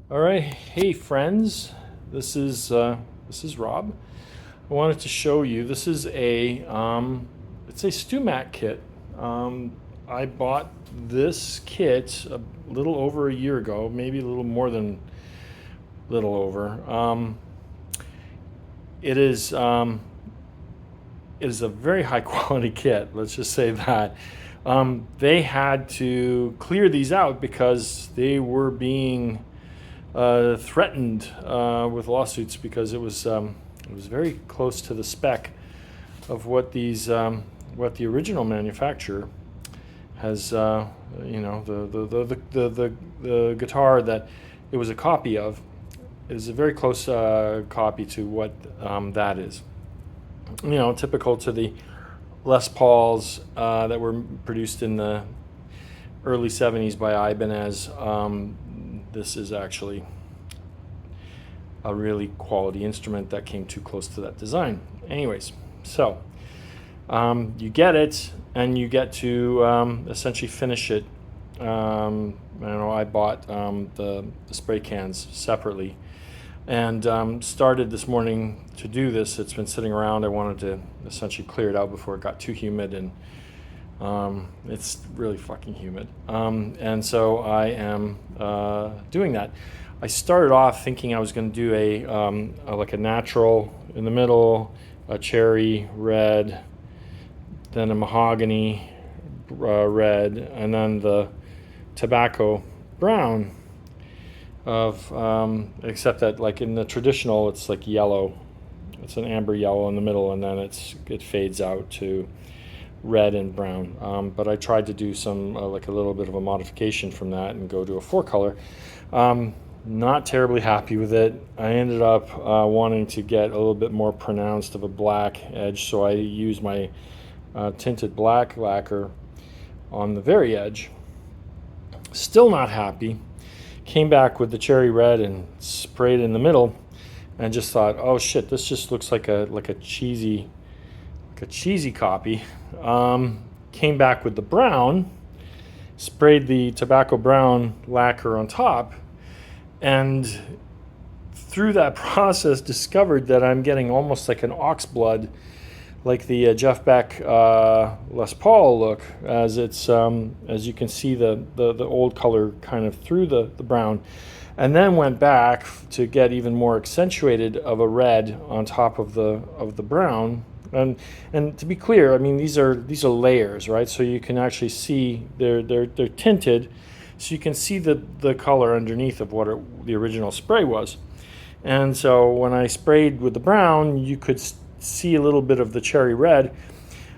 All right, hey friends, this is Rob. I wanted to show you. This is it's a StewMac kit. I bought this kit a little over a year ago, maybe a little more than little over. It is it is a very high quality kit. Let's just say that. They had to clear these out because they were being threatened with lawsuits because it was very close to the spec of what what the original manufacturer has the guitar that it was a copy of is a very close copy to what that is. Typical to the Les Pauls that were produced in the early 70s by Ibanez. This is actually a really quality instrument that came too close to that design. Anyways, so you get it and you get to essentially finish it. I bought the spray cans separately and started this morning to do this. It's been sitting around. I wanted to essentially clear it out before it got too humid, and it's really fucking humid. And so I am doing that. I started off thinking I was going to do a natural in the middle, a cherry red, then a mahogany red, and then the tobacco brown. Except that, like in the traditional, it's like yellow. It's an amber yellow in the middle, and then it fades out to red and brown. But I tried to do some like a little bit of a modification from that and go to a 4-color. Not terribly happy with it. I ended up wanting to get a little bit more pronounced of a black edge, so I used my tinted black lacquer on the very edge. Still not happy. Came back with the cherry red and sprayed in the middle, and just thought, oh shit, this just looks like a cheesy copy. Came back with the brown, sprayed the tobacco brown lacquer on top, and through that process discovered that I'm getting almost like an oxblood, like the Jeff Beck Les Paul look, as it's as you can see the old color kind of through the brown, and then went back to get even more accentuated of a red on top of the brown. And to be clear, I mean these are layers, right? So you can actually see they're tinted, so you can see the color underneath of what the original spray was. And so when I sprayed with the brown, you could see a little bit of the cherry red.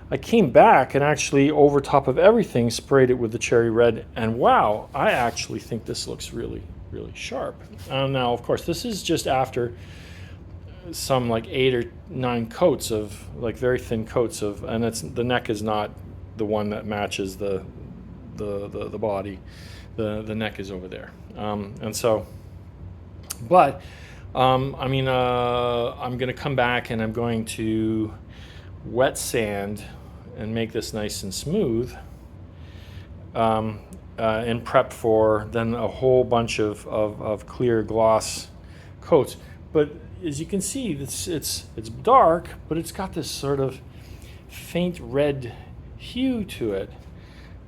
I came back and actually over top of everything sprayed it with the cherry red, and wow, I actually think this looks really, really sharp. Now, of course, this is just after some like 8 or 9 coats of like very thin coats of, and the neck is not the one that matches the body. The neck is over there, and so, but I'm going to come back and I'm going to wet sand and make this nice and smooth in prep for then a whole bunch of clear gloss coats. But as you can see, it's dark, but it's got this sort of faint red hue to it.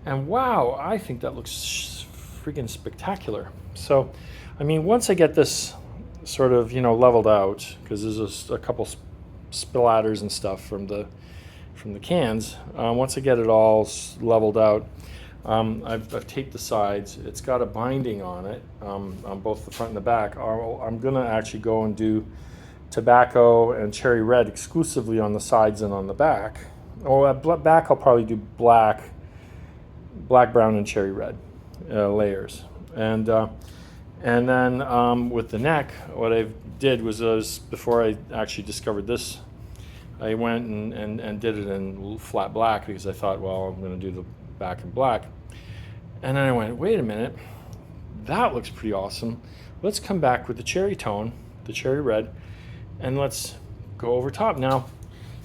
And wow, I think that looks freaking spectacular. So, I mean, once I get this sort of leveled out, because there's a couple splatters and stuff from the cans. Once I get it all leveled out, I've taped the sides. It's got a binding on it on both the front and the back. I'm gonna actually go and do tobacco and cherry red exclusively on the sides and on the back. At back I'll probably do black, brown, and cherry red layers. And then with the neck, what I did was before I actually discovered this, I went and did it in flat black because I thought, well, I'm going to do the back in black. And then I went, wait a minute, that looks pretty awesome. Let's come back with the cherry tone, the cherry red, and let's go over top. Now,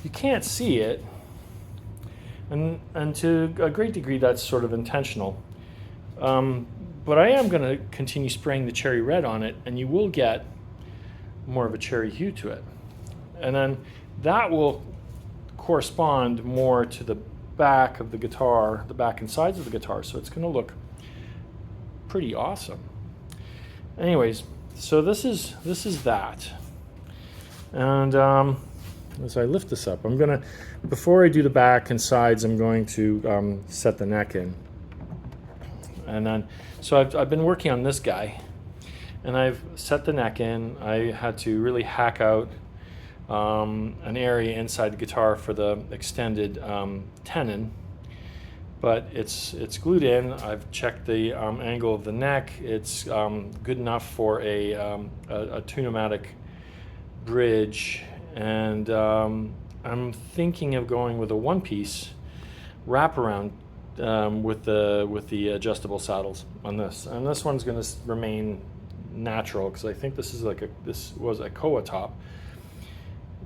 you can't see it, and to a great degree that's sort of intentional. But I am going to continue spraying the cherry red on it, and you will get more of a cherry hue to it. And then that will correspond more to the back of the guitar, the back and sides of the guitar, so it's going to look pretty awesome. Anyways, so this is that. And as I lift this up, I'm gonna, before I do the back and sides, I'm going to set the neck in. And then, so I've been working on this guy, and I've set the neck in. I had to really hack out an area inside the guitar for the extended tenon, but it's glued in. I've checked the angle of the neck. It's good enough for a tune-o-matic bridge, and I'm thinking of going with a one-piece wraparound with the adjustable saddles on this, and this one's going to remain natural because I think this was a Koa top,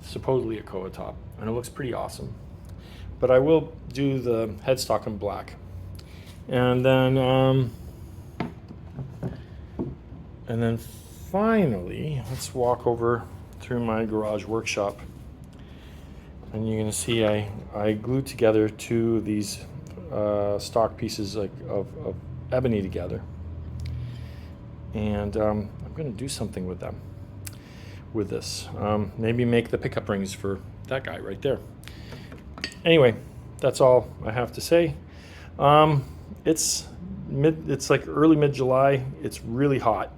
supposedly a Koa top, and it looks pretty awesome. But I will do the headstock in black, and then finally, let's walk over through my garage workshop, and you're gonna see I glued together two of these stock pieces of ebony together, and I'm gonna do something with them, with this. Maybe make the pickup rings for that guy right there. Anyway, that's all I have to say. It's like early mid-July. It's really hot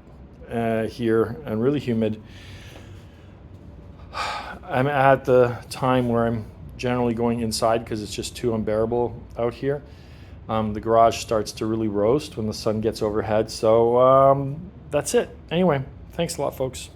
here and really humid. I'm at the time where I'm generally going inside because it's just too unbearable out here. The garage starts to really roast when the sun gets overhead. So that's it. Anyway, thanks a lot, folks.